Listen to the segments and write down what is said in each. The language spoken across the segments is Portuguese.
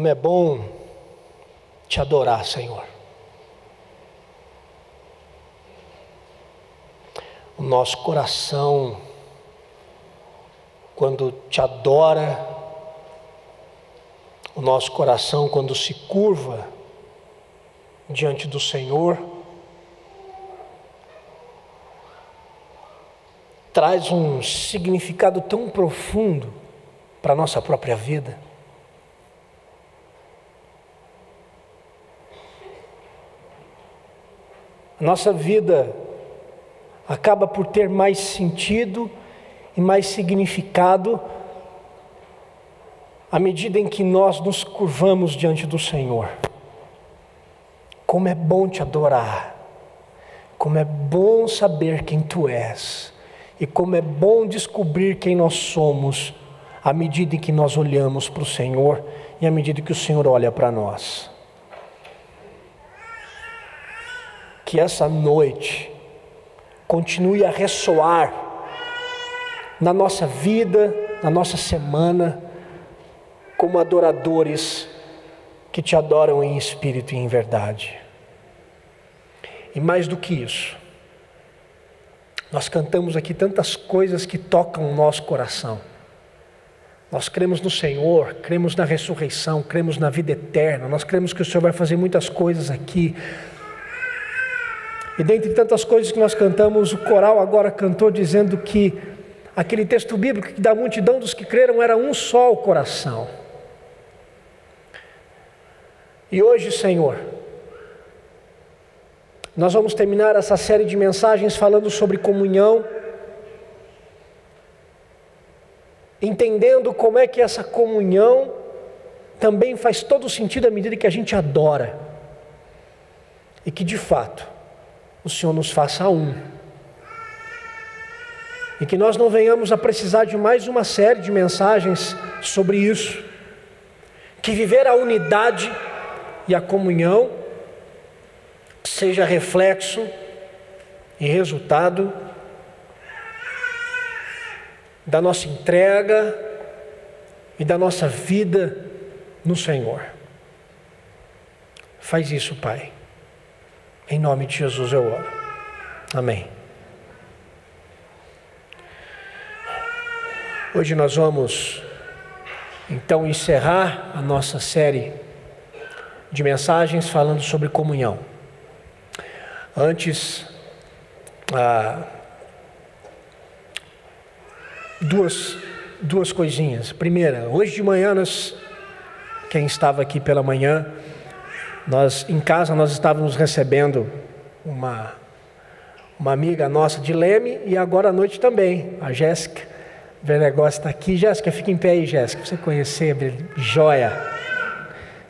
Como é bom te adorar, Senhor. O nosso coração, quando te adora, o nosso coração, quando se curva diante do Senhor, traz um significado tão profundo para a nossa própria vida. A nossa vida acaba por ter mais sentido e mais significado à medida em que nós nos curvamos diante do Senhor. Como é bom te adorar, como é bom saber quem Tu és, e como é bom descobrir quem nós somos, à medida em que nós olhamos para o Senhor e à medida que o Senhor olha para nós. Que essa noite continue a ressoar na nossa vida, na nossa semana, como adoradores que te adoram em espírito e em verdade. E mais do que isso, nós cantamos aqui tantas coisas que tocam o nosso coração. Nós cremos no Senhor, cremos na ressurreição, cremos na vida eterna, nós cremos que o Senhor vai fazer muitas coisas aqui. E dentre tantas coisas que nós cantamos, o coral agora cantou dizendo que aquele texto bíblico que da multidão dos que creram era um só o coração. E hoje, Senhor, nós vamos terminar essa série de mensagens falando sobre comunhão, entendendo como é que essa comunhão também faz todo sentido à medida que a gente adora, e que de fato o Senhor nos faça um, e que nós não venhamos a precisar de mais uma série de mensagens sobre isso, que viver a unidade e a comunhão seja reflexo e resultado da nossa entrega e da nossa vida no Senhor. Faz isso, Pai. Em nome de Jesus eu oro. Amém. Hoje nós vamos então encerrar a nossa série de mensagens falando sobre comunhão. Antes, duas coisinhas. Primeira, hoje de manhã, quem estava aqui pela manhã, em casa nós estávamos recebendo uma amiga nossa de Leme, e agora à noite também, a Jéssica Venegócio está aqui. Jéssica, fica em pé aí, Jéssica, pra você conhecer, joia.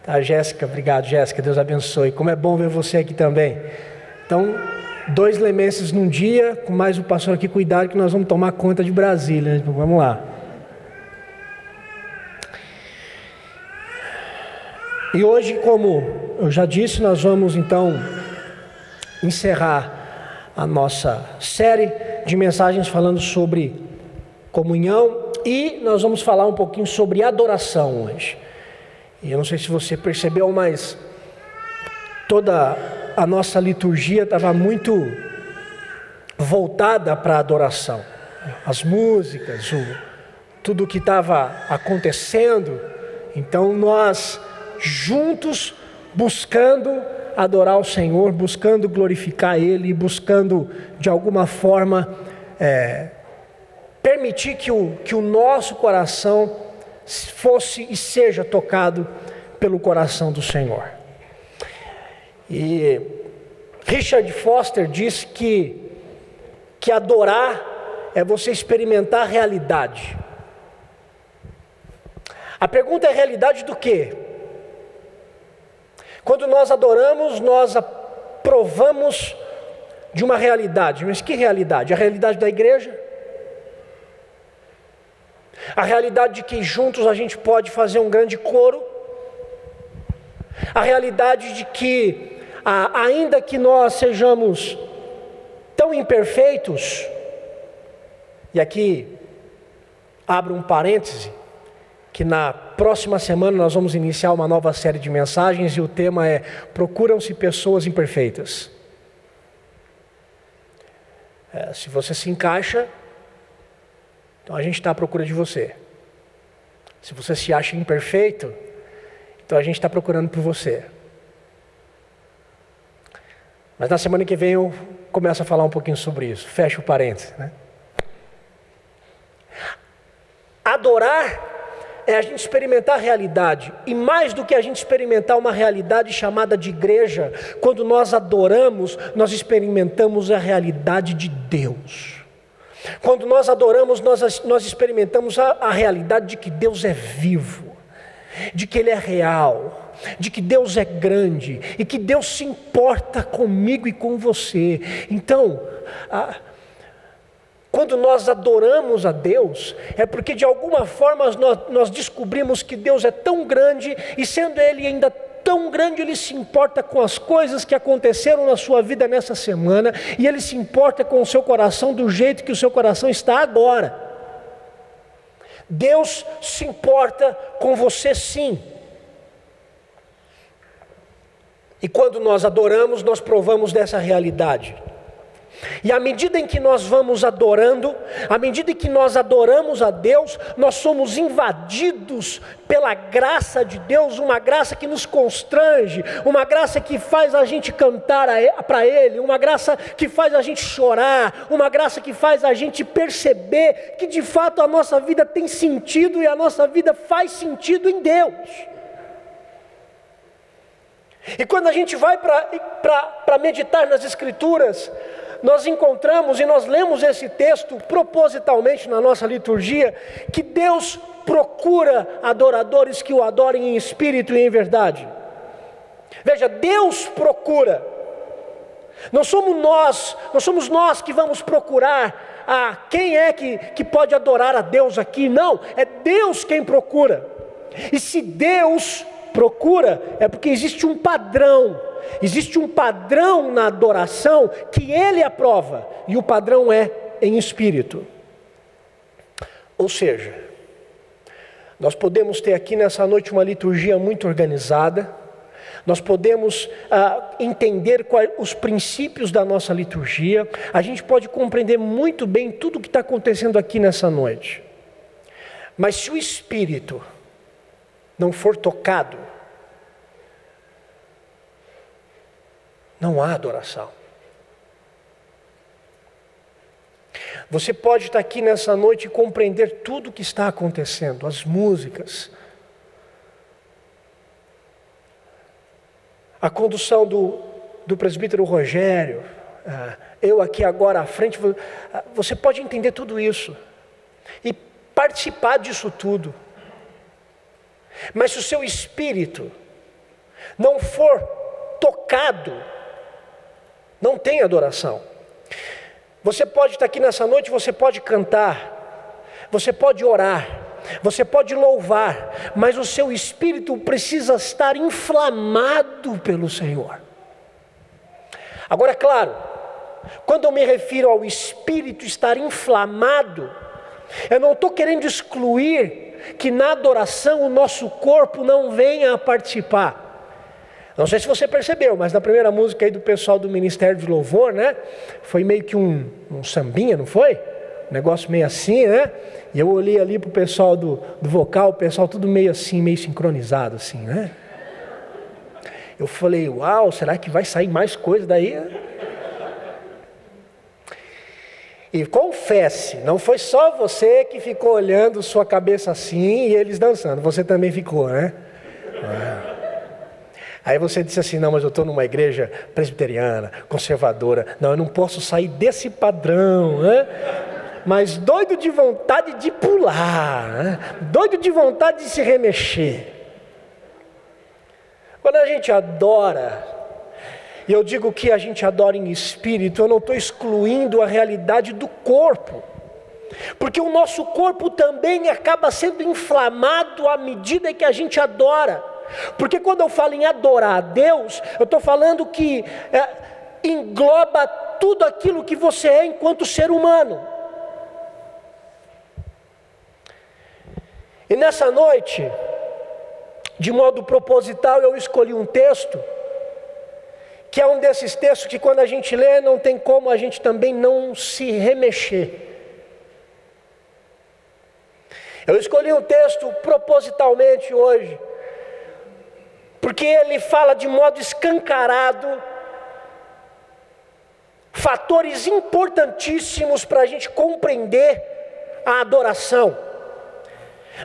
Tá, Jéssica, obrigado, Jéssica, Deus abençoe. Como é bom ver você aqui também. Então, 2 lemenses num dia, com mais o pastor aqui, cuidado que nós vamos tomar conta de Brasília, né? Vamos lá. E hoje, como eu já disse, nós vamos então encerrar a nossa série de mensagens falando sobre comunhão, e nós vamos falar um pouquinho sobre adoração hoje. E eu não sei se você percebeu, mas toda a nossa liturgia estava muito voltada para a adoração. As músicas, tudo o que estava acontecendo. Então nós juntos buscando adorar o Senhor, buscando glorificar Ele, buscando de alguma forma permitir que o nosso coração fosse e seja tocado pelo coração do Senhor. E Richard Foster diz que adorar é você experimentar a realidade. A pergunta é: realidade do quê? Quando nós adoramos, nós provamos de uma realidade. Mas que realidade? A realidade da igreja? A realidade de que juntos a gente pode fazer um grande coro? A realidade de que, ainda que nós sejamos tão imperfeitos, e aqui abro um parêntese, que na próxima semana nós vamos iniciar uma nova série de mensagens e o tema é Procuram-se Pessoas Imperfeitas. Se você se encaixa, então a gente está à procura de você. Se você se acha imperfeito, então a gente está procurando por você. Mas na semana que vem eu começo a falar um pouquinho sobre isso. Fecha o parênteses, né? Adorar é a gente experimentar a realidade. E mais do que a gente experimentar uma realidade chamada de igreja, quando nós adoramos, nós experimentamos a realidade de Deus. Quando nós adoramos, nós experimentamos a realidade de que Deus é vivo, de que Ele é real, de que Deus é grande e que Deus se importa comigo e com você. Então, quando nós adoramos a Deus, é porque de alguma forma nós descobrimos que Deus é tão grande, e sendo Ele ainda tão grande, Ele se importa com as coisas que aconteceram na sua vida nessa semana, e Ele se importa com o seu coração do jeito que o seu coração está agora. Deus se importa com você sim. E quando nós adoramos, nós provamos dessa realidade. E à medida em que nós vamos adorando, à medida em que nós adoramos a Deus, nós somos invadidos pela graça de Deus, uma graça que nos constrange, uma graça que faz a gente cantar para Ele, uma graça que faz a gente chorar, uma graça que faz a gente perceber que de fato a nossa vida tem sentido e a nossa vida faz sentido em Deus. E quando a gente vai para meditar nas Escrituras, nós encontramos e nós lemos esse texto propositalmente na nossa liturgia, que Deus procura adoradores que o adorem em espírito e em verdade. Veja, Deus procura. Não somos nós que vamos procurar quem é que pode adorar a Deus aqui. Não, é Deus quem procura. E se Deus procura, é porque existe um padrão. Existe um padrão na adoração que Ele aprova, e o padrão é em espírito. Ou seja, nós podemos ter aqui nessa noite uma liturgia muito organizada, nós podemos entender os princípios da nossa liturgia, a gente pode compreender muito bem tudo o que está acontecendo aqui nessa noite. Mas se o espírito não for tocado, não há adoração. Você pode estar aqui nessa noite e compreender tudo o que está acontecendo, as músicas, a condução do presbítero Rogério, eu aqui agora à frente, você pode entender tudo isso e participar disso tudo. Mas se o seu espírito não for tocado, não tem adoração. Você pode estar aqui nessa noite, você pode cantar, você pode orar, você pode louvar, mas o seu espírito precisa estar inflamado pelo Senhor. Agora, é claro, quando eu me refiro ao espírito estar inflamado, eu não estou querendo excluir que na adoração o nosso corpo não venha a participar. Não sei se você percebeu, mas na primeira música aí do pessoal do Ministério de Louvor, né? Foi meio que um sambinha, não foi? Um negócio meio assim, né? E eu olhei ali pro pessoal do vocal, o pessoal tudo meio assim, meio sincronizado assim, né? Eu falei, uau, será que vai sair mais coisa daí? E confesse, não foi só você que ficou olhando sua cabeça assim e eles dançando, você também ficou, né? Aí você disse assim, não, mas eu estou numa igreja presbiteriana, conservadora, não, eu não posso sair desse padrão, né? Mas doido de vontade de pular, né? Doido de vontade de se remexer. Quando a gente adora, e eu digo que a gente adora em espírito, eu não estou excluindo a realidade do corpo, porque o nosso corpo também acaba sendo inflamado à medida que a gente adora. Porque quando eu falo em adorar a Deus, eu estou falando que engloba tudo aquilo que você é enquanto ser humano. E nessa noite, de modo proposital, eu escolhi um texto, que é um desses textos que quando a gente lê, não tem como a gente também não se remexer. Eu escolhi um texto propositalmente hoje, porque ele fala de modo escancarado fatores importantíssimos para a gente compreender a adoração.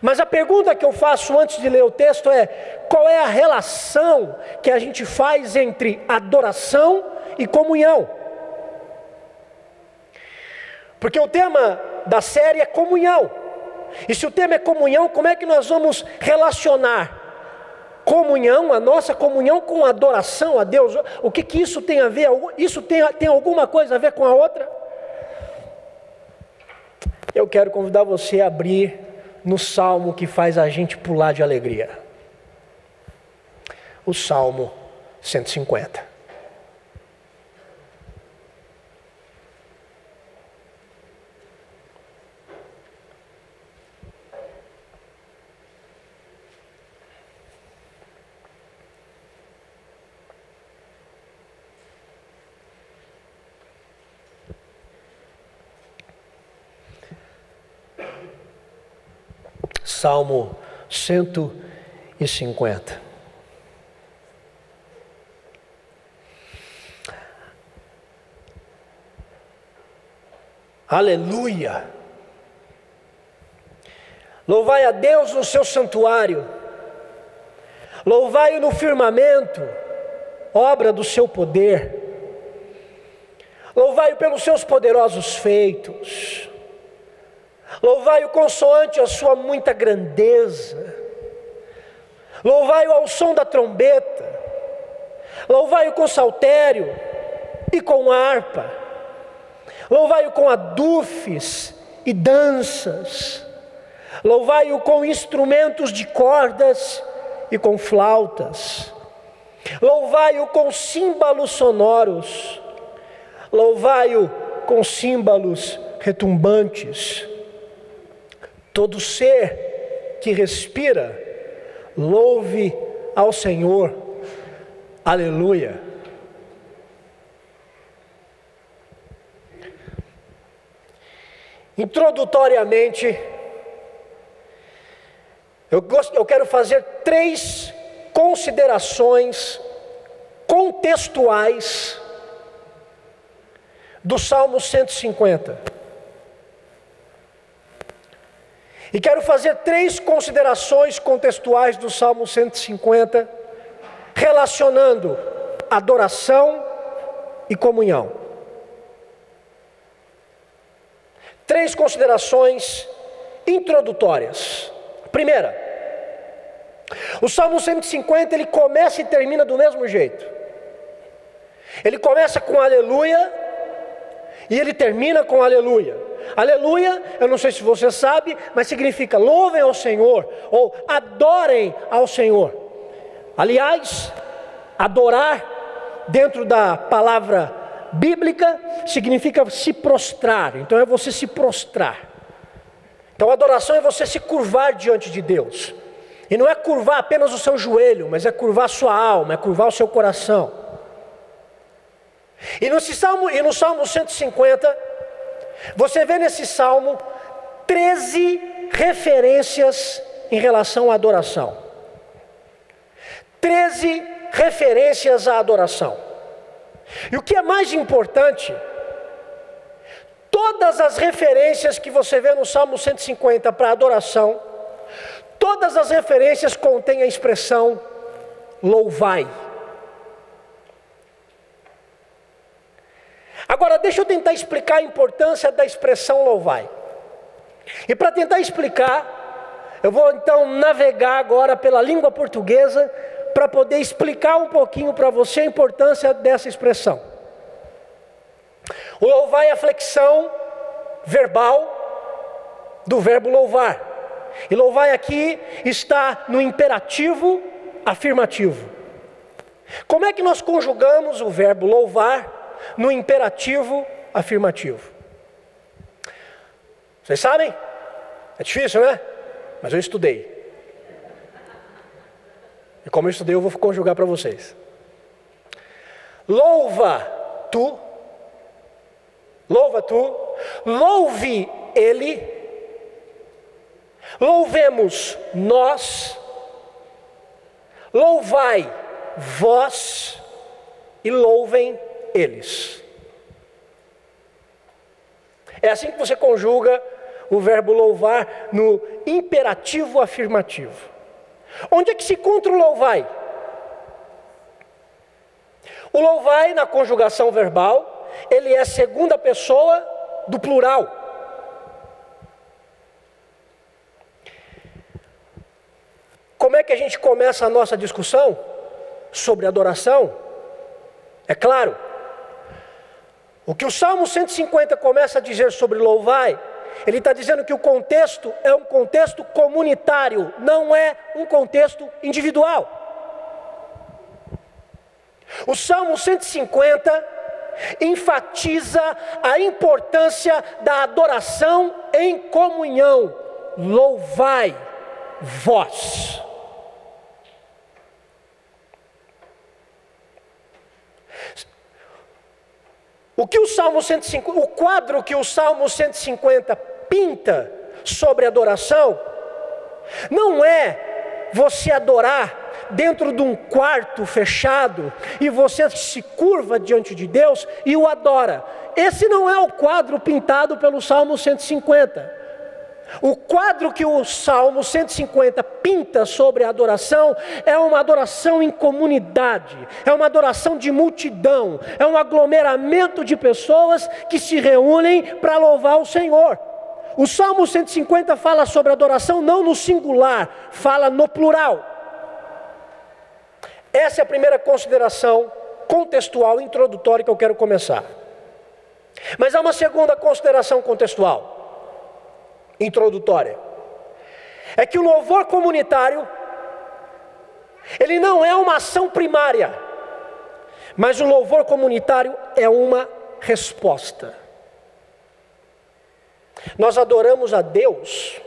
Mas a pergunta que eu faço antes de ler o texto é: qual é a relação que a gente faz entre adoração e comunhão? Porque o tema da série é comunhão. E se o tema é comunhão, como é que nós vamos relacionar comunhão, a nossa comunhão, com adoração a Deus? O que isso tem a ver? Isso tem alguma coisa a ver com a outra? Eu quero convidar você a abrir no salmo que faz a gente pular de alegria. O Salmo 150. Salmo 150. Aleluia! Louvai a Deus no seu santuário, louvai-o no firmamento, obra do seu poder, louvai-o pelos seus poderosos feitos, louvai-o consoante a sua muita grandeza, louvai-o ao som da trombeta, louvai-o com saltério e com harpa, louvai-o com adufes e danças, louvai-o com instrumentos de cordas e com flautas, louvai-o com símbolos sonoros, louvai-o com símbolos retumbantes. Todo ser que respira, louve ao Senhor. Aleluia. Introdutoriamente, eu quero fazer 3 considerações contextuais do Salmo 150. E quero fazer 3 considerações contextuais do Salmo 150, relacionando adoração e comunhão. 3 considerações introdutórias. Primeira, o Salmo 150, ele começa e termina do mesmo jeito. Ele começa com aleluia e ele termina com aleluia. Aleluia, eu não sei se você sabe, mas significa louvem ao Senhor, ou adorem ao Senhor. Aliás, adorar, dentro da palavra bíblica, significa se prostrar. Então é você se prostrar. Então adoração é você se curvar diante de Deus. E não é curvar apenas o seu joelho, mas é curvar a sua alma, é curvar o seu coração. E no Salmo 150, você vê nesse salmo 13 referências em relação à adoração. 13 referências à adoração. E o que é mais importante, todas as referências que você vê no Salmo 150 para adoração, todas as referências contêm a expressão louvai. Agora deixa eu tentar explicar a importância da expressão louvai. E para tentar explicar, eu vou então navegar agora pela língua portuguesa para poder explicar um pouquinho para você a importância dessa expressão. O louvai é a flexão verbal do verbo louvar. E louvai aqui está no imperativo afirmativo. Como é que nós conjugamos o verbo louvar no imperativo afirmativo? Vocês sabem? É difícil, né? mas eu estudei. E como eu estudei, eu vou conjugar para vocês. Louva tu, louve ele, louvemos nós, louvai vós e louvem eles. É assim que você conjuga o verbo louvar no imperativo afirmativo. Onde é que se encontra o louvai? O louvai, na conjugação verbal, ele é a segunda pessoa do plural. Como é que a gente começa a nossa discussão sobre adoração? É claro, o que o Salmo 150 começa a dizer sobre louvai, ele está dizendo que o contexto é um contexto comunitário, não é um contexto individual. O Salmo 150 enfatiza a importância da adoração em comunhão. Louvai vós. O quadro que o Salmo 150 pinta sobre adoração, não é você adorar dentro de um quarto fechado e você se curva diante de Deus e o adora. Esse não é o quadro pintado pelo Salmo 150. O quadro que o Salmo 150 pinta sobre a adoração é uma adoração em comunidade, é uma adoração de multidão, é um aglomeramento de pessoas que se reúnem para louvar o Senhor. O Salmo 150 fala sobre adoração não no singular, fala no plural. Essa é a primeira consideração contextual, introdutória que eu quero começar. Mas há uma segunda consideração contextual, introdutória. É que o louvor comunitário, ele não é uma ação primária, mas o louvor comunitário é uma resposta. Nós adoramos a Deus,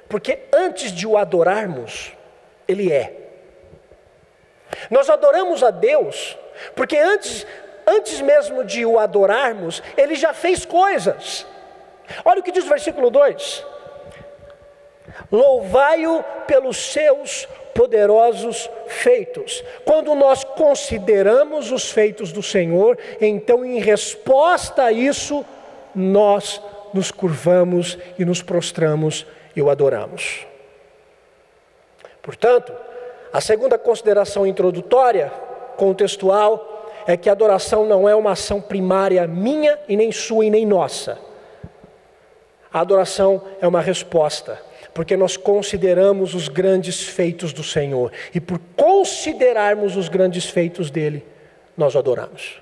porque antes de o adorarmos, Ele é. Nós adoramos a Deus, porque antes mesmo de o adorarmos, Ele já fez coisas. Olha o que diz o versículo 2. Louvai-o pelos seus poderosos feitos. Quando nós consideramos os feitos do Senhor, então em resposta a isso, nós nos curvamos e nos prostramos e o adoramos. Portanto, a segunda consideração introdutória, contextual, é que a adoração não é uma ação primária minha e nem sua e nem nossa. A adoração é uma resposta, porque nós consideramos os grandes feitos do Senhor. E por considerarmos os grandes feitos dele, nós o adoramos.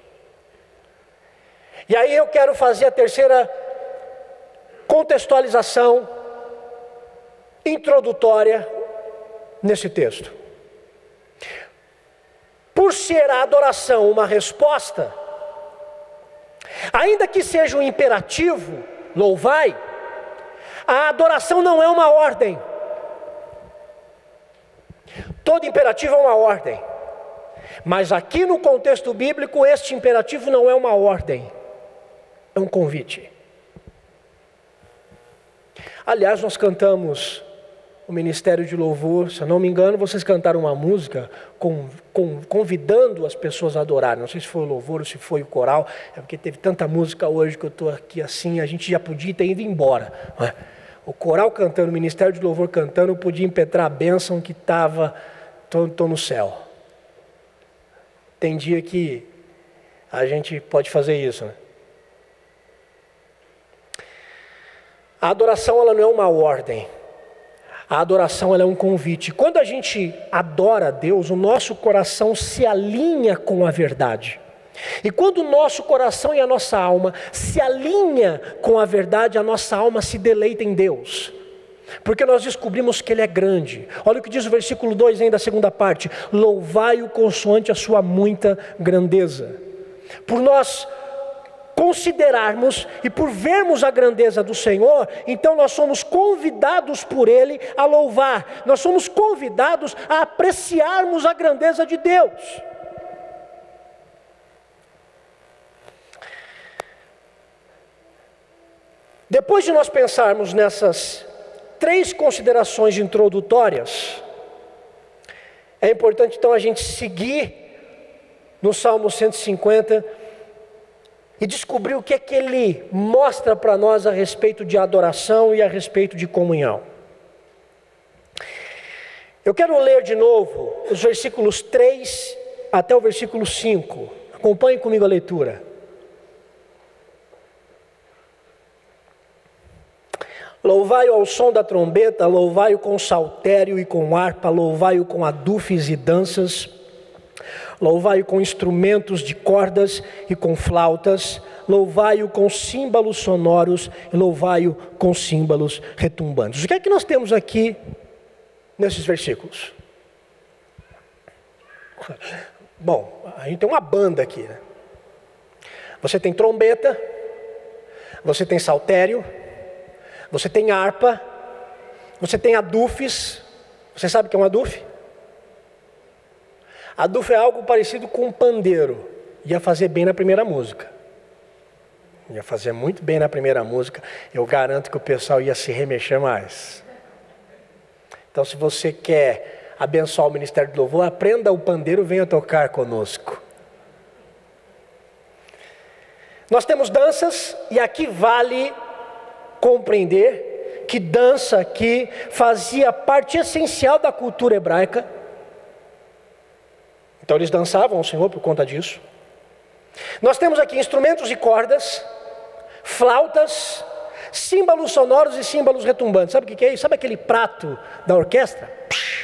E aí eu quero fazer a terceira contextualização introdutória nesse texto. Por ser a adoração uma resposta, ainda que seja um imperativo, louvai, a adoração não é uma ordem. Todo imperativo é uma ordem. Mas aqui no contexto bíblico, este imperativo não é uma ordem, é um convite. Aliás, nós cantamos o Ministério de Louvor, se eu não me engano, vocês cantaram uma música convidando as pessoas a adorarem. Não sei se foi o louvor ou se foi o coral, é porque teve tanta música hoje que eu estou aqui assim, a gente já podia ter ido embora. Não é? O coral cantando, o Ministério de Louvor cantando, eu podia impetrar a bênção que estava, estou no céu. Tem dia que a gente pode fazer isso, né? A adoração ela não é uma ordem. A adoração ela é um convite. Quando a gente adora a Deus, o nosso coração se alinha com a verdade. E quando o nosso coração e a nossa alma se alinha com a verdade, a nossa alma se deleita em Deus. Porque nós descobrimos que Ele é grande. Olha o que diz o versículo 2 ainda da segunda parte. Louvai-o consoante a sua muita grandeza. Por nós considerarmos e por vermos a grandeza do Senhor, então nós somos convidados por Ele a louvar, nós somos convidados a apreciarmos a grandeza de Deus. Depois de nós pensarmos nessas 3 considerações introdutórias, é importante então a gente seguir no Salmo 150 e descobrir o que é que ele mostra para nós a respeito de adoração e a respeito de comunhão. Eu quero ler de novo os versículos 3 até o versículo 5. Acompanhe comigo a leitura. Louvai-o ao som da trombeta, louvai-o com saltério e com harpa, louvai-o com adufes e danças, louvai-o com instrumentos de cordas e com flautas, louvai-o com símbolos sonoros e louvai-o com símbolos retumbantes. O que é que nós temos aqui nesses versículos? Bom, a gente tem uma banda aqui, né? Você tem trombeta, você tem saltério, você tem harpa, você tem adufes. Você sabe o que é um adufe? Adufe é algo parecido com um pandeiro. Ia fazer bem na primeira música. Ia fazer muito bem na primeira música. Eu garanto que o pessoal ia se remexer mais. Então, se você quer abençoar o Ministério do Louvor, aprenda o pandeiro, venha tocar conosco. Nós temos danças, e aqui vale compreender que dança aqui fazia parte essencial da cultura hebraica. Então eles dançavam ao Senhor por conta disso. Nós temos aqui instrumentos de cordas, flautas, símbolos sonoros e símbolos retumbantes. Sabe o que é isso? Sabe aquele prato da orquestra?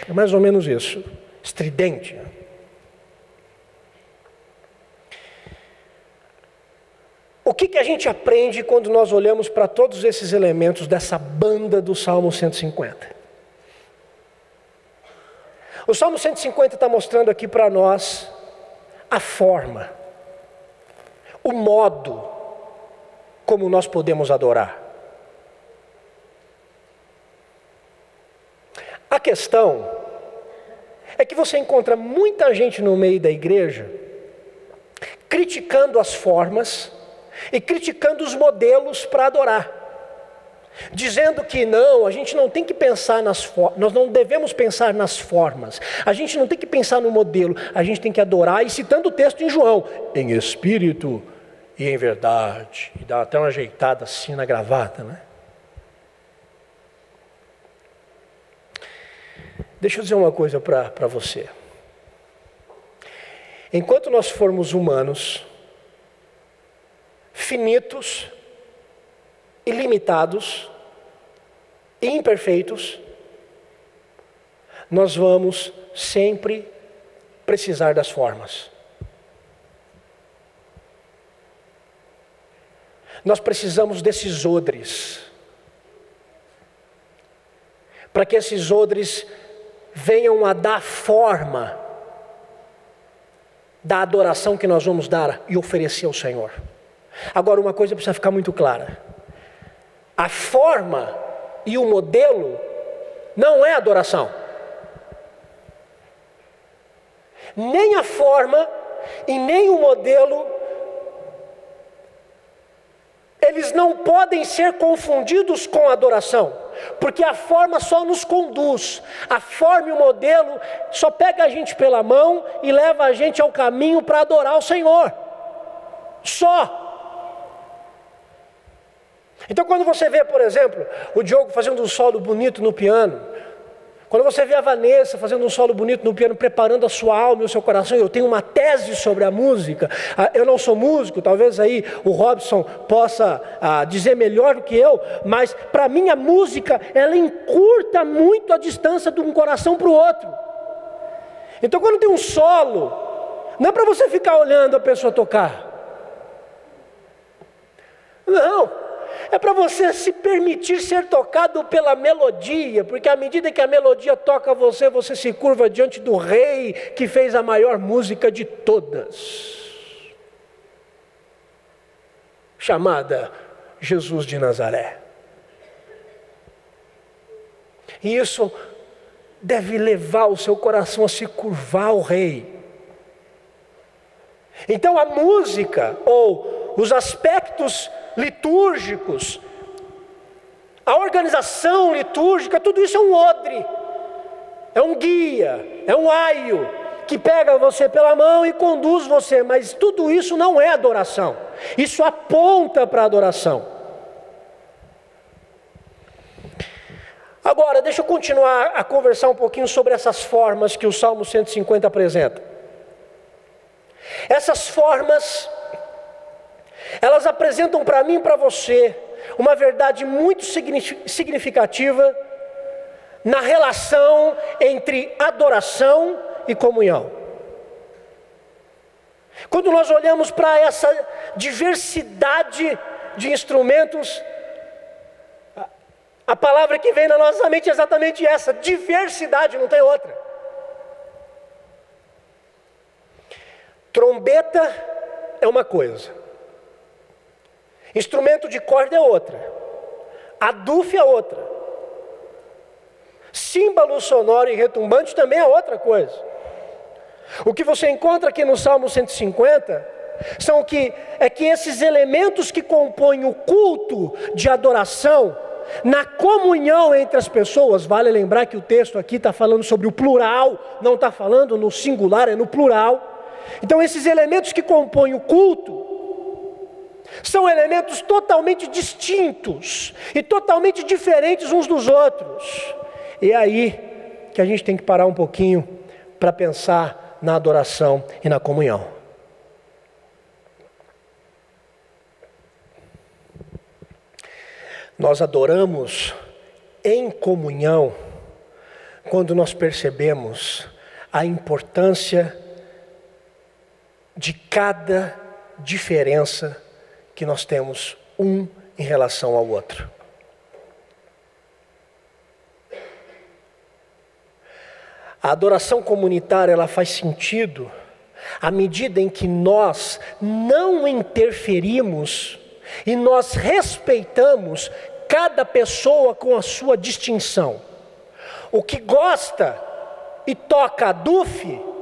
É mais ou menos isso, estridente. O que a gente aprende quando nós olhamos para todos esses elementos dessa banda do Salmo 150? O Salmo 150 está mostrando aqui para nós a forma, o modo como nós podemos adorar. A questão é que você encontra muita gente no meio da igreja criticando as formas e criticando os modelos para adorar, dizendo que não, a gente não tem que pensar nas formas, nós não devemos pensar nas formas, a gente não tem que pensar no modelo, a gente tem que adorar, e citando o texto em João, em espírito e em verdade, e dá até uma ajeitada assim na gravata, né? Deixa eu dizer uma coisa para você. Enquanto nós formos humanos, finitos, ilimitados, imperfeitos, nós vamos sempre precisar das formas. Nós precisamos desses odres, para que esses odres venham a dar forma da adoração que nós vamos dar e oferecer ao Senhor. Agora, uma coisa precisa ficar muito clara: a forma e o modelo não é adoração. Nem a forma e nem o modelo, eles não podem ser confundidos com adoração, porque a forma só nos conduz, a forma e o modelo só pega a gente pela mão e leva a gente ao caminho para adorar o Senhor, só. Então quando você vê, por exemplo, o Diogo fazendo um solo bonito no piano, quando você vê a Vanessa fazendo um solo bonito no piano, preparando a sua alma e o seu coração, eu tenho uma tese sobre a música, eu não sou músico, talvez aí o Robson possa dizer melhor do que eu, mas para mim a música, ela encurta muito a distância de um coração para o outro. Então quando tem um solo, não é para você ficar olhando a pessoa tocar, não. É para você se permitir ser tocado pela melodia, porque à medida que a melodia toca você, você se curva diante do rei que fez a maior música de todas. chamada Jesus de Nazaré. E isso deve levar o seu coração a se curvar ao Rei. Então a música, ou os aspectos litúrgicos, a organização litúrgica, tudo isso é um odre, é um guia, é um aio, que pega você pela mão e conduz você, mas tudo isso não é adoração, isso aponta para a adoração. Agora, deixa eu continuar a conversar um pouquinho sobre essas formas que o Salmo 150 apresenta. Essas formas, elas apresentam para mim e para você uma verdade muito significativa na relação entre adoração e comunhão. Quando nós olhamos para essa diversidade de instrumentos, a palavra que vem na nossa mente é exatamente essa: diversidade, não tem outra. Trombeta é uma coisa, instrumento de corda é outra, adufo é outra, símbolo sonoro e retumbante também é outra coisa. O que você encontra aqui no Salmo 150 são que esses elementos que compõem o culto de adoração, na comunhão entre as pessoas, vale lembrar que o texto aqui está falando sobre o plural, não está falando no singular, é no plural. Então esses elementos que compõem o culto são elementos totalmente distintos e totalmente diferentes uns dos outros. E é aí que a gente tem que parar um pouquinho para pensar na adoração e na comunhão. Nós adoramos em comunhão quando nós percebemos a importância de cada diferença que nós temos um em relação ao outro. A adoração comunitária, ela faz sentido à medida em que nós não interferimos e nós respeitamos cada pessoa com a sua distinção. O que gosta e toca adufo,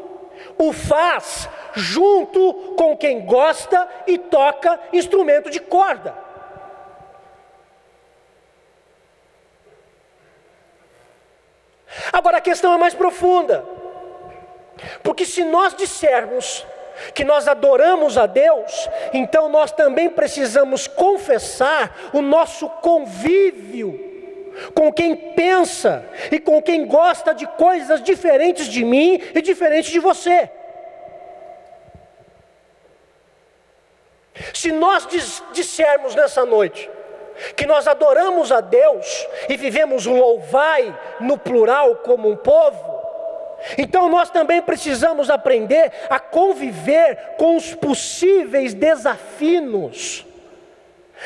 o faz junto com quem gosta e toca instrumento de corda. Agora a questão é mais profunda, porque se nós dissermos que nós adoramos a Deus, então nós também precisamos confessar o nosso convívio com quem pensa e com quem gosta de coisas diferentes de mim e diferentes de você. Se nós dissermos nessa noite que nós adoramos a Deus e vivemos o louvai no plural como um povo, então nós também precisamos aprender a conviver com os possíveis desafinos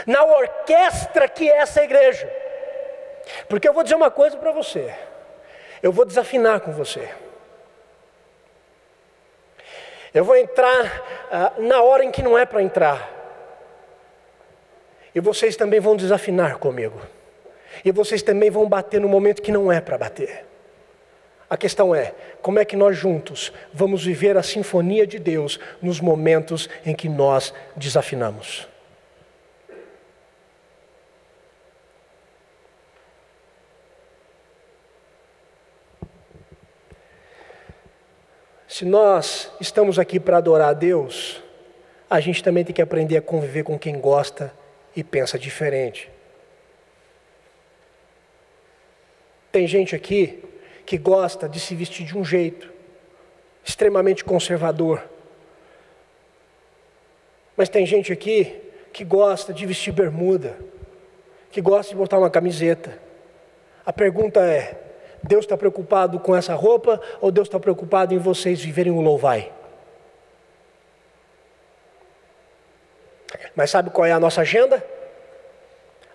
na orquestra que é essa igreja. Porque eu vou dizer uma coisa para você, eu vou desafinar com você. Eu vou entrar na hora em que não é para entrar. E vocês também vão desafinar comigo. E vocês também vão bater no momento que não é para bater. A questão é, como é que nós juntos vamos viver a sinfonia de Deus nos momentos em que nós desafinamos? Se nós estamos aqui para adorar a Deus, a gente também tem que aprender a conviver com quem gosta e pensa diferente. Tem gente aqui que gosta de se vestir de um jeito extremamente conservador. Mas tem gente aqui que gosta de vestir bermuda, que gosta de botar uma camiseta. A pergunta é: Deus está preocupado com essa roupa ou Deus está preocupado em vocês viverem o louvai? Mas sabe qual é a nossa agenda?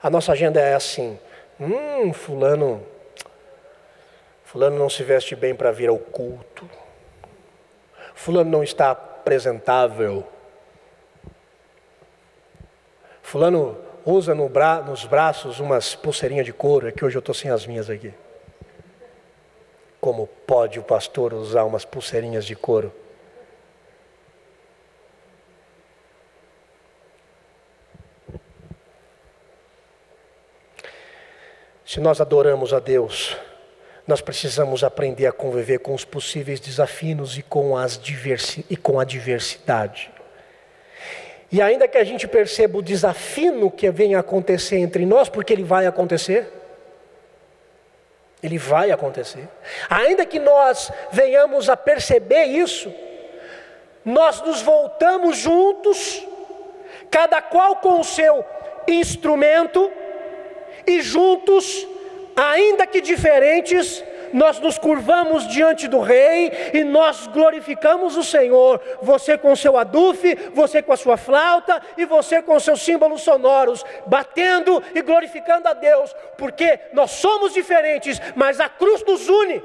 A nossa agenda é assim: fulano não se veste bem para vir ao culto. Fulano não está apresentável. fulano usa nos braços umas pulseirinhas de couro, é que hoje eu estou sem as minhas aqui. Como pode o pastor usar umas pulseirinhas de couro? Se nós adoramos a Deus, nós precisamos aprender a conviver com os possíveis desafios e com a diversidade. E ainda que a gente perceba o desafio que vem a acontecer entre nós, porque ele vai acontecer. Ele vai acontecer. Ainda que nós venhamos a perceber isso, nós nos voltamos juntos, cada qual com o seu instrumento, e juntos, ainda que diferentes, nós nos curvamos diante do Rei e nós glorificamos o Senhor. Você com o seu adufe, você com a sua flauta e você com os seus símbolos sonoros, batendo e glorificando a Deus, porque nós somos diferentes, mas a cruz nos une.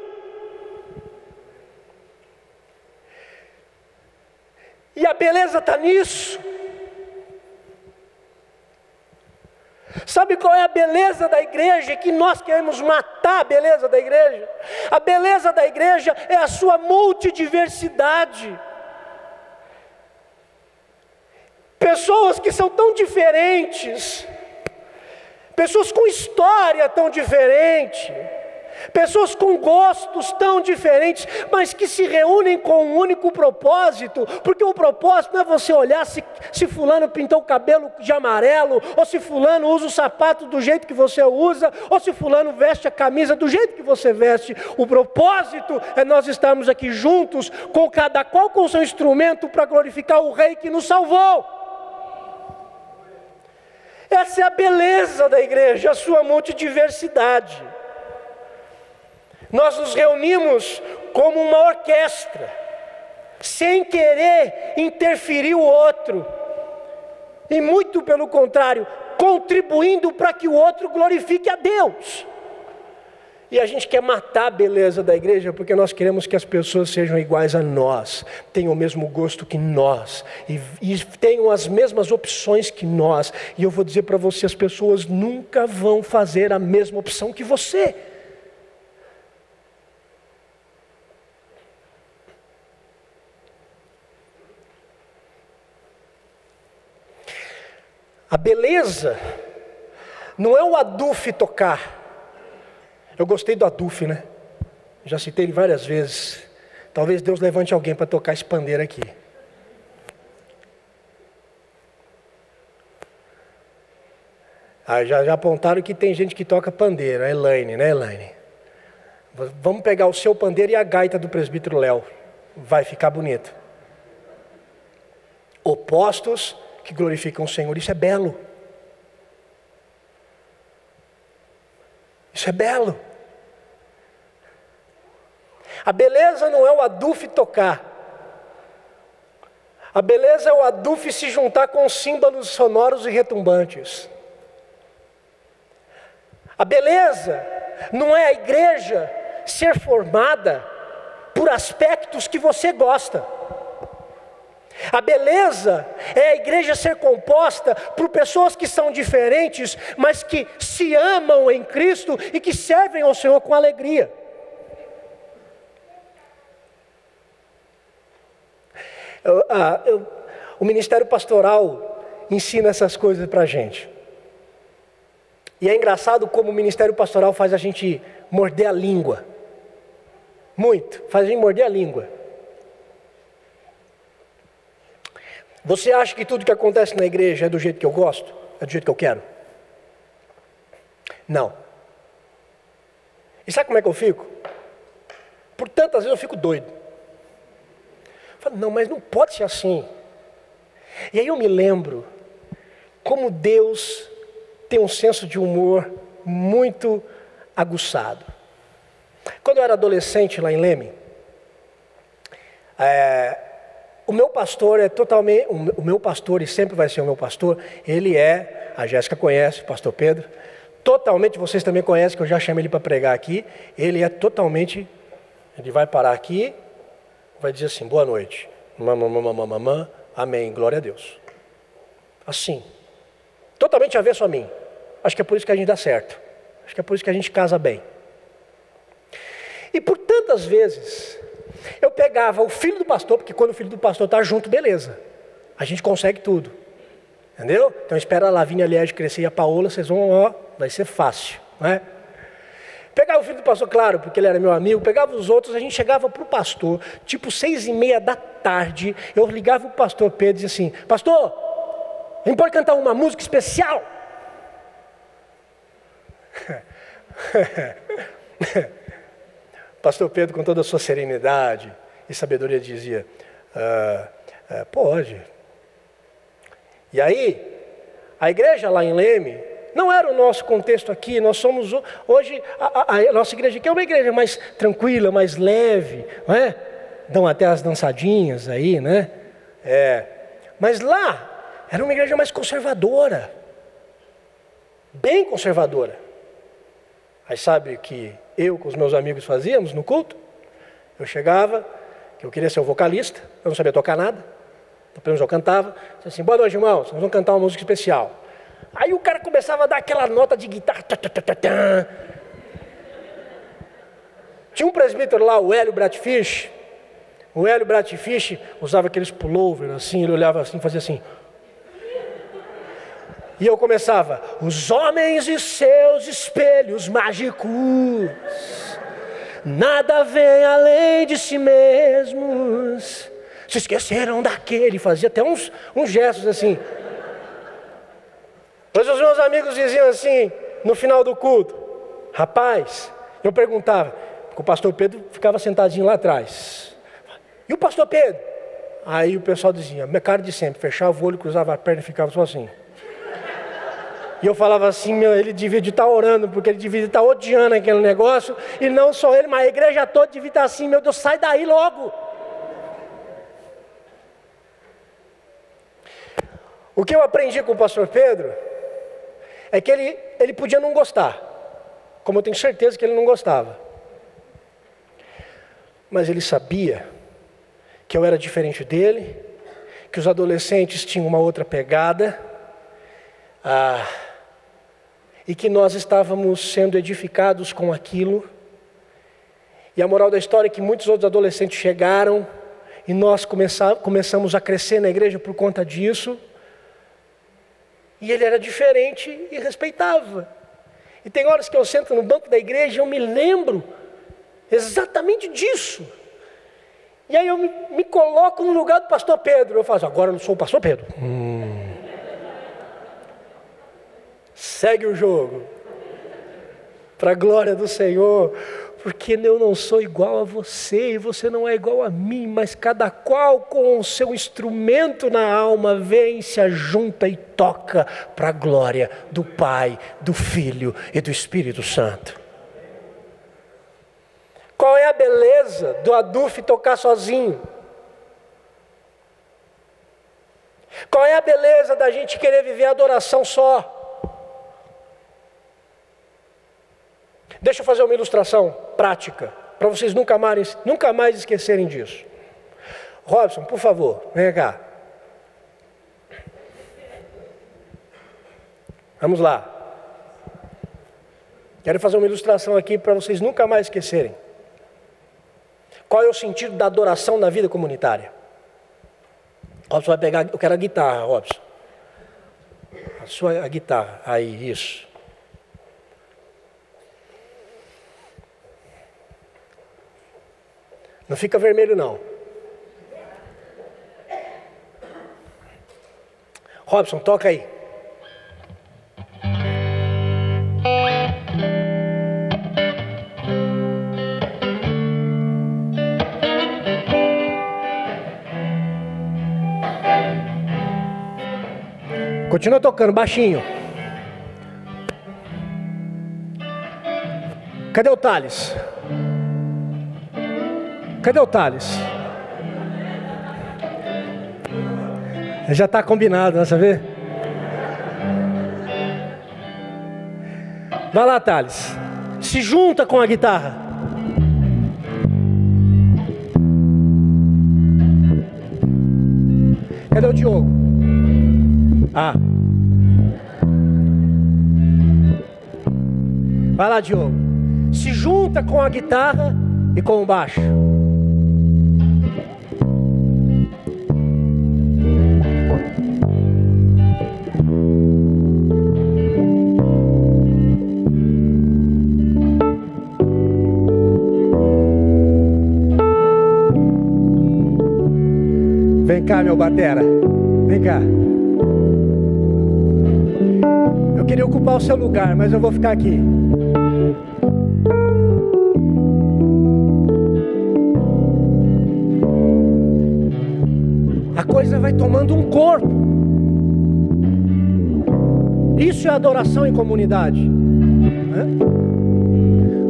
E a beleza está nisso. Sabe qual é a beleza da igreja? Que nós queremos matar a beleza da igreja. A beleza da igreja é a sua multidiversidade. Pessoas que são tão diferentes, pessoas com história tão diferente, pessoas com gostos tão diferentes, mas que se reúnem com um único propósito, porque o propósito não é você olhar se fulano pintou o cabelo de amarelo, ou se fulano usa o sapato do jeito que você usa, ou se fulano veste a camisa do jeito que você veste. O propósito é nós estarmos aqui juntos, com cada qual com o seu instrumento, para glorificar o Rei que nos salvou. Essa é a beleza da igreja, a sua multidiversidade. Nós nos reunimos como uma orquestra, sem querer interferir o outro, e muito pelo contrário, contribuindo para que o outro glorifique a Deus. E a gente quer matar a beleza da igreja, porque nós queremos que as pessoas sejam iguais a nós, tenham o mesmo gosto que nós, e tenham as mesmas opções que nós. E eu vou dizer para você, as pessoas nunca vão fazer a mesma opção que você. A beleza não é o adufe tocar. Eu gostei do adufe, né? Já citei ele várias vezes. Talvez Deus levante alguém para tocar esse pandeiro aqui. Já apontaram que tem gente que toca pandeiro, a Elaine, né, Elaine? Vamos pegar o seu pandeiro e a gaita do presbítero Léo. Vai ficar bonito. Opostos que glorificam o Senhor, isso é belo. Isso é belo. A beleza não é o adufe tocar. A beleza é o adufe se juntar com símbolos sonoros e retumbantes. A beleza não é a igreja ser formada por aspectos que você gosta. A beleza é a igreja ser composta por pessoas que são diferentes, mas que se amam em Cristo e que servem ao Senhor com alegria. O ministério pastoral ensina essas coisas para a gente. E é engraçado como o ministério pastoral faz a gente morder a língua. Muito, faz a gente morder a língua. Você acha que tudo que acontece na igreja é do jeito que eu gosto? É do jeito que eu quero? Não. E sabe como é que eu fico? Por tantas vezes eu fico doido. Eu falo, não, mas não pode ser assim. E aí eu me lembro como Deus tem um senso de humor muito aguçado. Quando eu era adolescente lá em Leme, o meu pastor é totalmente, o meu pastor, e sempre vai ser o meu pastor, ele é, a Jéssica conhece, o pastor Pedro, totalmente, vocês também conhecem, que eu já chamei ele para pregar aqui, ele é totalmente, ele vai parar aqui, vai dizer assim, boa noite, amém, glória a Deus. Assim, Totalmente avesso a mim. Acho que é por isso que a gente dá certo. Acho que é por isso que a gente casa bem. E por tantas vezes, eu pegava o filho do pastor, porque quando o filho do pastor está junto, beleza. A gente consegue tudo. Entendeu? Então espera a Lavínia Liege crescer e a Paola, vocês vão, ó, vai ser fácil, né? Pegava o filho do pastor, claro, porque ele era meu amigo, pegava os outros, a gente chegava para o pastor, tipo 6:30 da tarde, eu ligava o pastor Pedro e dizia assim, pastor, a gente pode cantar uma música especial? Pastor Pedro, com toda a sua serenidade e sabedoria, dizia, pode. E aí, a igreja lá em Leme, não era o nosso contexto aqui, nós somos hoje, a nossa igreja aqui é uma igreja mais tranquila, mais leve, não é? Dão até as dançadinhas aí, né? Mas lá, era uma igreja mais conservadora, bem conservadora. Aí sabe o que eu com os meus amigos fazíamos no culto? Eu chegava, que eu queria ser o vocalista, eu não sabia tocar nada, então pelo menos eu cantava, assim, boa noite irmãos, nós vamos cantar uma música especial. Aí o cara começava a dar aquela nota de guitarra. Tinha um presbítero lá, o Hélio Bratfish. O Hélio Bratfish usava aqueles pullover assim, ele olhava assim, fazia assim. E eu começava, os homens e seus espelhos mágicos, nada vem além de si mesmos, se esqueceram daquele, fazia até uns gestos assim. Mas os meus amigos diziam assim, no final do culto, rapaz, eu perguntava, porque o pastor Pedro ficava sentadinho lá atrás, e o pastor Pedro? Aí o pessoal dizia, minha cara de sempre, fechava o olho, cruzava a perna e ficava só assim. E eu falava assim, meu, ele devia estar orando, porque ele devia estar odiando aquele negócio, e não só ele, mas a igreja toda devia estar assim, meu Deus, sai daí logo. O que eu aprendi com o pastor Pedro, é que ele podia não gostar, como eu tenho certeza que ele não gostava. Mas ele sabia que eu era diferente dele, que os adolescentes tinham uma outra pegada, e que nós estávamos sendo edificados com aquilo. E a moral da história é que muitos outros adolescentes chegaram e nós começamos a crescer na igreja por conta disso. E ele era diferente e respeitava. E tem horas que eu sento no banco da igreja e eu me lembro exatamente disso. E aí eu me coloco no lugar do pastor Pedro. Eu falo, agora eu sou o pastor Pedro. Segue o jogo, para a glória do Senhor, porque eu não sou igual a você, e você não é igual a mim, mas cada qual com o seu instrumento na alma vem, se ajunta e toca para a glória do Pai, do Filho e do Espírito Santo. Qual é a beleza do Aduf tocar sozinho? Qual é a beleza da gente querer viver a adoração só? Deixa eu fazer uma ilustração prática, para vocês nunca mais esquecerem disso. Robson, por favor, vem cá. Vamos lá. Quero fazer uma ilustração aqui para vocês nunca mais esquecerem. Qual é o sentido da adoração na vida comunitária? Robson vai pegar, eu quero a guitarra, Robson. A guitarra, aí, isso. Não fica vermelho não. Robson, toca aí. Continua tocando baixinho. Cadê o Thales? Cadê o Thales? Já está combinado, né, sabe? Vai lá, Thales. Se junta com a guitarra. Cadê o Diogo? Vai lá, Diogo. Se junta com a guitarra e com o baixo. Vem cá, meu batera. Vem cá. Eu queria ocupar o seu lugar, mas eu vou ficar aqui. A coisa vai tomando um corpo. Isso é adoração em comunidade, né?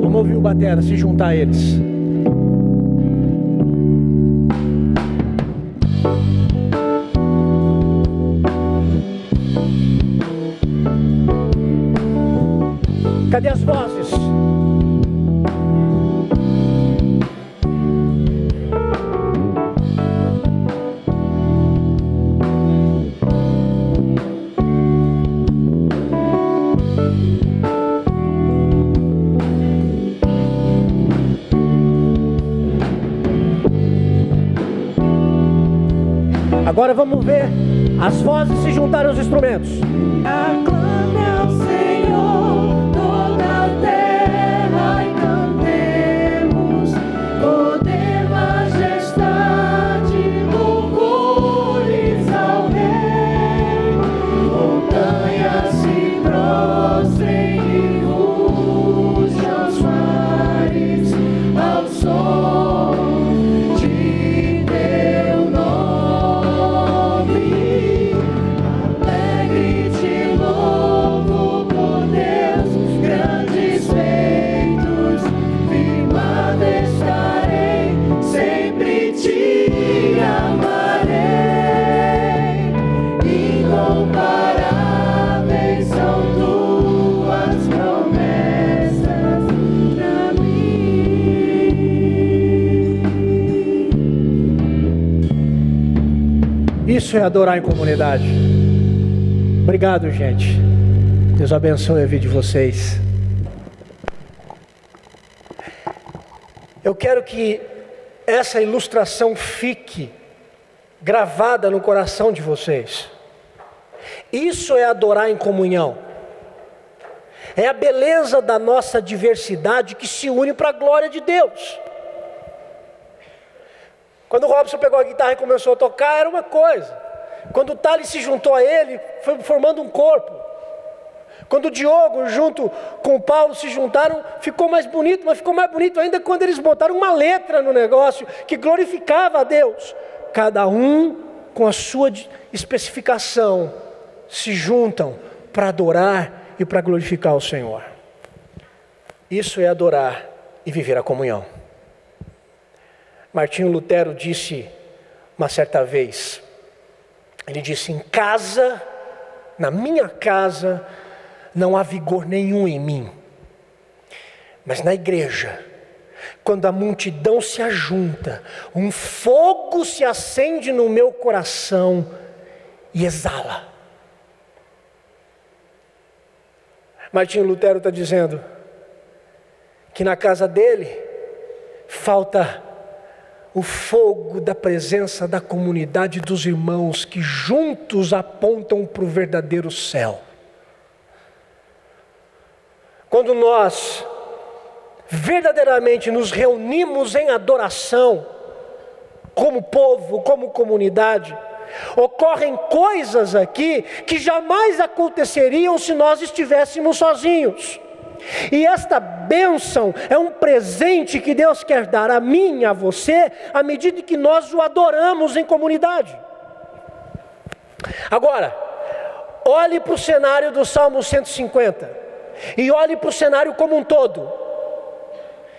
Vamos ouvir o batera, se juntar a eles. Cadê as vozes? Agora vamos ver as vozes se juntarem aos instrumentos. Aclame ao Senhor toda a terra e cantemos poder, majestade, louvores ao Rei. Montanhas se prostrem e rugem aos mares ao som de teu nome. Alegre te louvo, por Deus, grandes feitos, firmado estarei, sempre te amarei. Incomparáveis são tuas promessas pra mim. Isso é adorar em comunidade. Obrigado, gente. Deus abençoe a vida de vocês. Eu quero que essa ilustração fique gravada no coração de vocês. Isso é adorar em comunhão. É a beleza da nossa diversidade que se une para a glória de Deus. Quando o Robson pegou a guitarra e começou a tocar, era uma coisa. Quando o Thales se juntou a ele, foi formando um corpo. Quando o Diogo junto com o Paulo se juntaram, ficou mais bonito, mas ficou mais bonito ainda quando eles botaram uma letra no negócio que glorificava a Deus. Cada um com a sua especificação se juntam para adorar e para glorificar o Senhor. Isso é adorar e viver a comunhão. Martinho Lutero disse uma certa vez, ele disse: em casa, na minha casa, não há vigor nenhum em mim, mas na igreja, quando a multidão se ajunta, um fogo se acende no meu coração e exala. Martinho Lutero está dizendo que na casa dele falta o fogo da presença da comunidade dos irmãos que juntos apontam para o verdadeiro céu. Quando nós verdadeiramente nos reunimos em adoração, como povo, como comunidade, ocorrem coisas aqui que jamais aconteceriam se nós estivéssemos sozinhos. E esta bênção é um presente que Deus quer dar a mim e a você, à medida que nós o adoramos em comunidade. Agora, olhe para o cenário do Salmo 150 e olhe para o cenário como um todo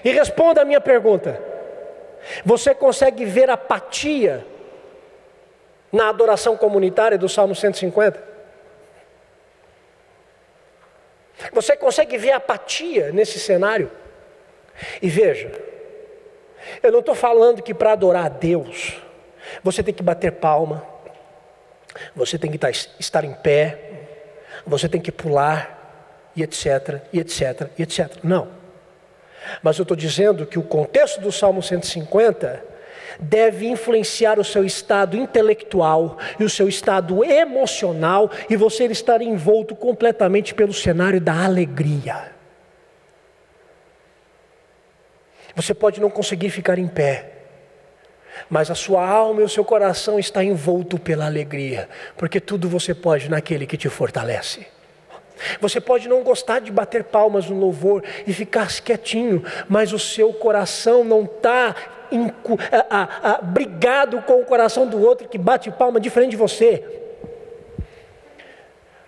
e responda a minha pergunta: você consegue ver apatia na adoração comunitária do Salmo 150? Você consegue ver apatia nesse cenário? E veja, eu não estou falando que para adorar a Deus você tem que bater palma, você tem que estar em pé, você tem que pular e etc, e etc, e etc. Não. Mas eu estou dizendo que o contexto do Salmo 150 deve influenciar o seu estado intelectual e o seu estado emocional, e você estar envolto completamente pelo cenário da alegria. Você pode não conseguir ficar em pé, mas a sua alma e o seu coração está envolto pela alegria, porque tudo você pode naquele que te fortalece. Você pode não gostar de bater palmas no louvor e ficar quietinho, mas o seu coração não está brigado com o coração do outro que bate palma diferente de você.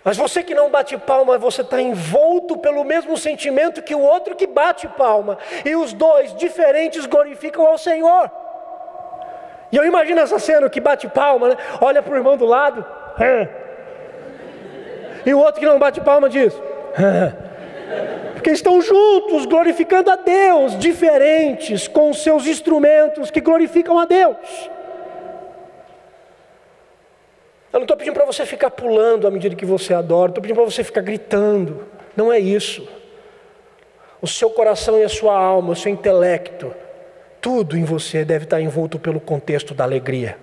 Mas você que não bate palma, você está envolto pelo mesmo sentimento que o outro que bate palma. E os dois diferentes glorificam ao Senhor. E eu imagino essa cena que bate palma, né? Olha para o irmão do lado. E o outro que não bate palma diz. Porque estão juntos, glorificando a Deus, diferentes, com os seus instrumentos que glorificam a Deus. Eu não estou pedindo para você ficar pulando à medida que você adora, estou pedindo para você ficar gritando. Não é isso. O seu coração e a sua alma, o seu intelecto, tudo em você deve estar envolto pelo contexto da alegria.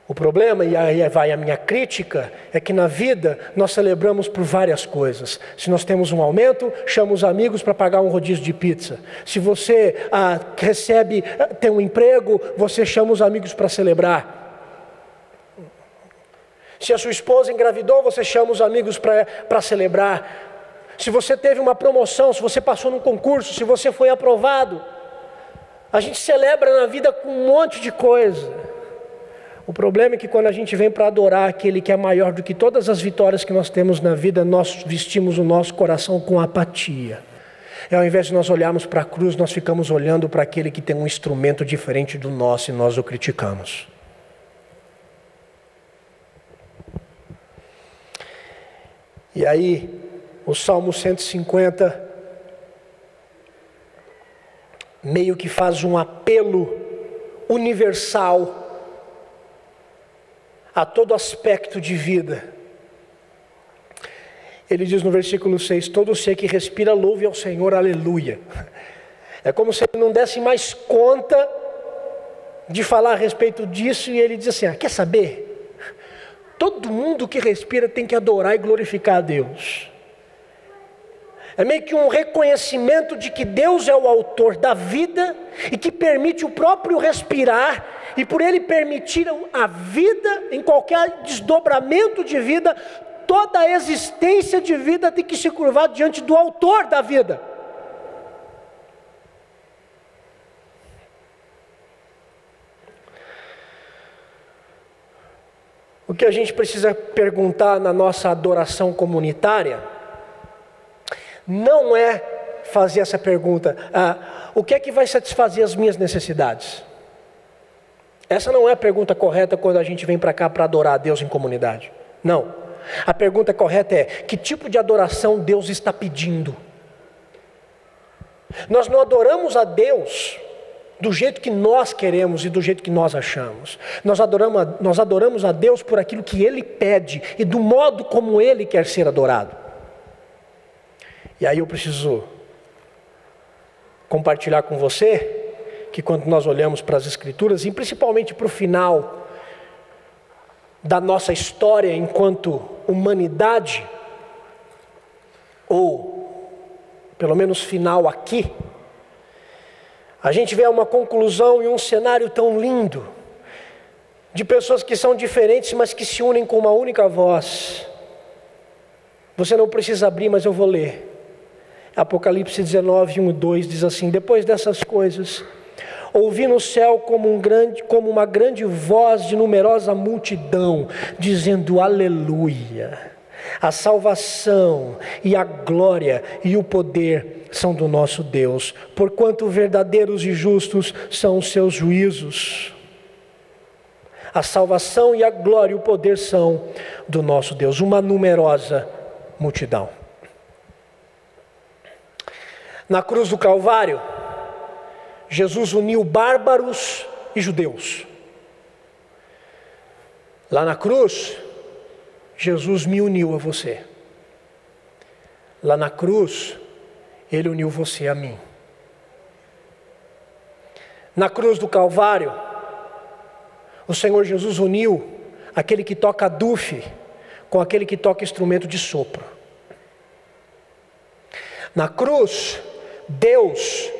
O problema, e aí vai a minha crítica, é que na vida nós celebramos por várias coisas. Se nós temos um aumento, chama os amigos para pagar um rodízio de pizza. Se você tem um emprego, você chama os amigos para celebrar. Se a sua esposa engravidou, você chama os amigos para celebrar. Se você teve uma promoção, se você passou num concurso, se você foi aprovado, a gente celebra na vida com um monte de coisa. O problema é que quando a gente vem para adorar aquele que é maior do que todas as vitórias que nós temos na vida, nós vestimos o nosso coração com apatia. E ao invés de nós olharmos para a cruz, nós ficamos olhando para aquele que tem um instrumento diferente do nosso e nós o criticamos. E aí, o Salmo 150 meio que faz um apelo universal a todo aspecto de vida. Ele diz no versículo 6, todo ser que respira louve ao Senhor, aleluia. É como se ele não desse mais conta de falar a respeito disso, e ele diz assim, quer saber? Todo mundo que respira tem que adorar e glorificar a Deus. É meio que um reconhecimento de que Deus é o autor da vida e que permite o próprio respirar, e por Ele permitir a vida, em qualquer desdobramento de vida, toda a existência de vida tem que se curvar diante do autor da vida. O que a gente precisa perguntar na nossa adoração comunitária não é fazer essa pergunta, o que é que vai satisfazer as minhas necessidades? Essa não é a pergunta correta quando a gente vem para cá para adorar a Deus em comunidade. Não. A pergunta correta é, que tipo de adoração Deus está pedindo? Nós não adoramos a Deus do jeito que nós queremos e do jeito que nós achamos. Nós adoramos a Deus por aquilo que Ele pede e do modo como Ele quer ser adorado. E aí eu preciso compartilhar com você que quando nós olhamos para as Escrituras, e principalmente para o final da nossa história enquanto humanidade, ou pelo menos final aqui, a gente vê uma conclusão e um cenário tão lindo, de pessoas que são diferentes, mas que se unem com uma única voz. Você não precisa abrir, mas eu vou ler. Apocalipse 19, 1 e 2 diz assim, depois dessas coisas, ouvi no céu como uma grande voz de numerosa multidão, dizendo aleluia. A salvação e a glória e o poder são do nosso Deus, porquanto verdadeiros e justos são os seus juízos. A salvação e a glória e o poder são do nosso Deus, uma numerosa multidão. Na cruz do Calvário, Jesus uniu bárbaros e judeus. Lá na cruz, Jesus me uniu a você. Lá na cruz, Ele uniu você a mim. Na cruz do Calvário, o Senhor Jesus uniu aquele que toca dufe com aquele que toca instrumento de sopro. Na cruz, Deus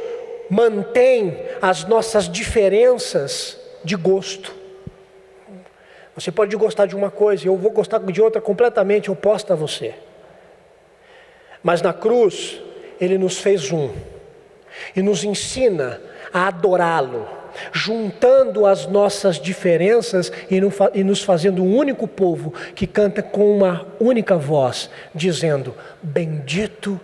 mantém as nossas diferenças de gosto. Você pode gostar de uma coisa e eu vou gostar de outra completamente oposta a você. Mas na cruz, Ele nos fez um e nos ensina a adorá-lo, juntando as nossas diferenças e nos fazendo um único povo que canta com uma única voz, dizendo: bendito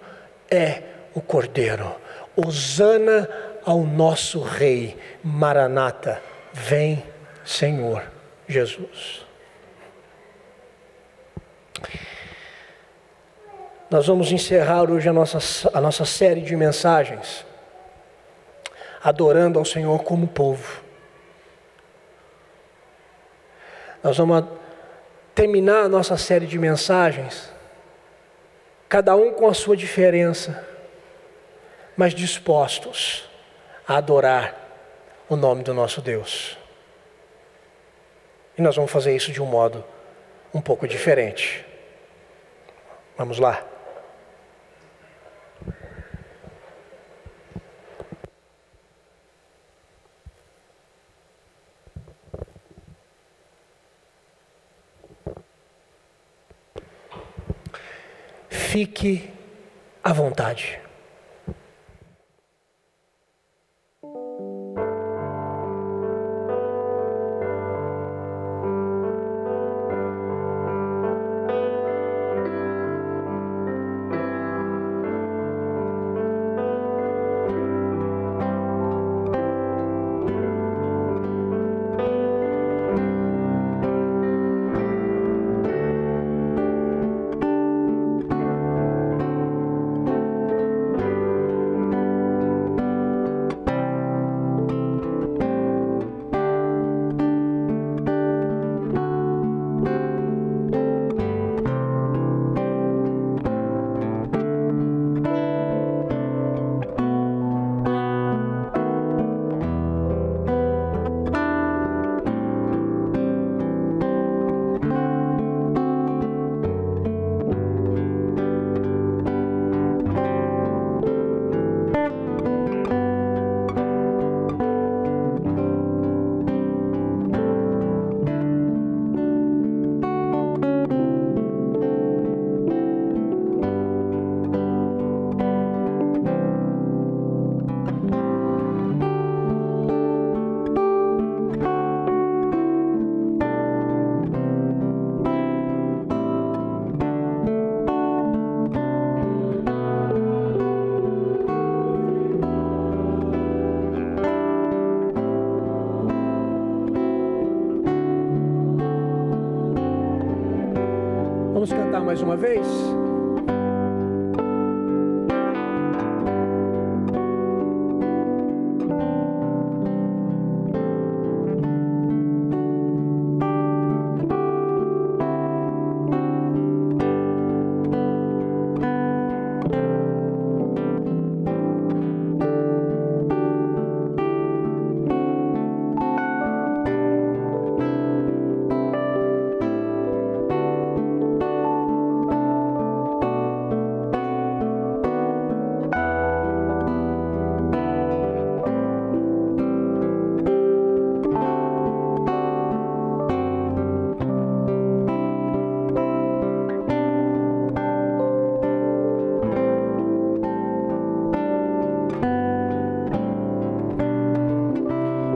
é o Cordeiro, hosana ao nosso Rei, Maranata, vem Senhor Jesus. Nós vamos encerrar hoje a nossa série de mensagens, adorando ao Senhor como povo. Nós vamos terminar a nossa série de mensagens, cada um com a sua diferença, mas dispostos a adorar o nome do nosso Deus. E nós vamos fazer isso de um modo um pouco diferente. Vamos lá. Fique à vontade. Vamos cantar mais uma vez?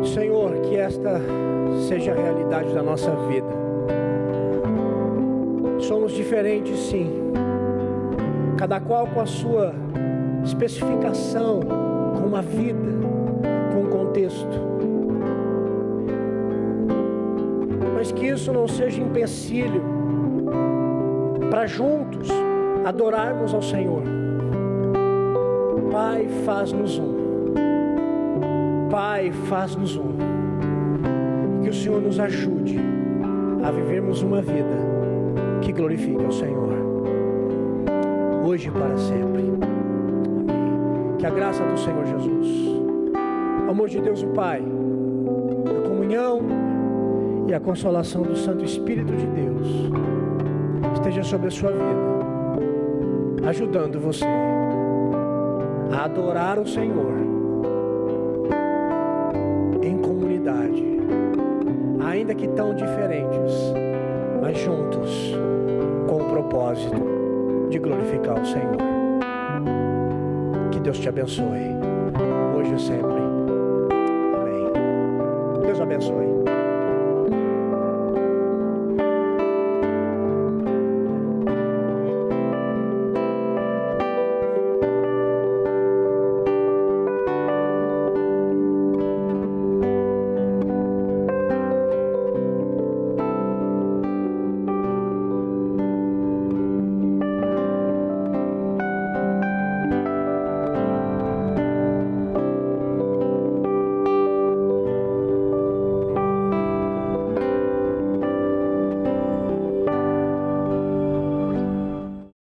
Senhor, que esta seja a realidade da nossa vida. Somos diferentes, sim, cada qual com a sua especificação, com uma vida, com um contexto. Mas que isso não seja empecilho para juntos adorarmos ao Senhor. Pai, faz-nos um. Pai, faz-nos um. Que o Senhor nos ajude a vivermos uma vida que glorifique ao Senhor. hoje e para sempre. Amém. Que a graça do Senhor Jesus, o amor de Deus o Pai, a comunhão e a consolação do Santo Espírito de Deus esteja sobre a sua vida, ajudando você a adorar o Senhor em comunidade, ainda que tão diferentes, mas juntos, com o propósito de glorificar o Senhor. Que Deus te abençoe, hoje e sempre. Amém. Deus abençoe.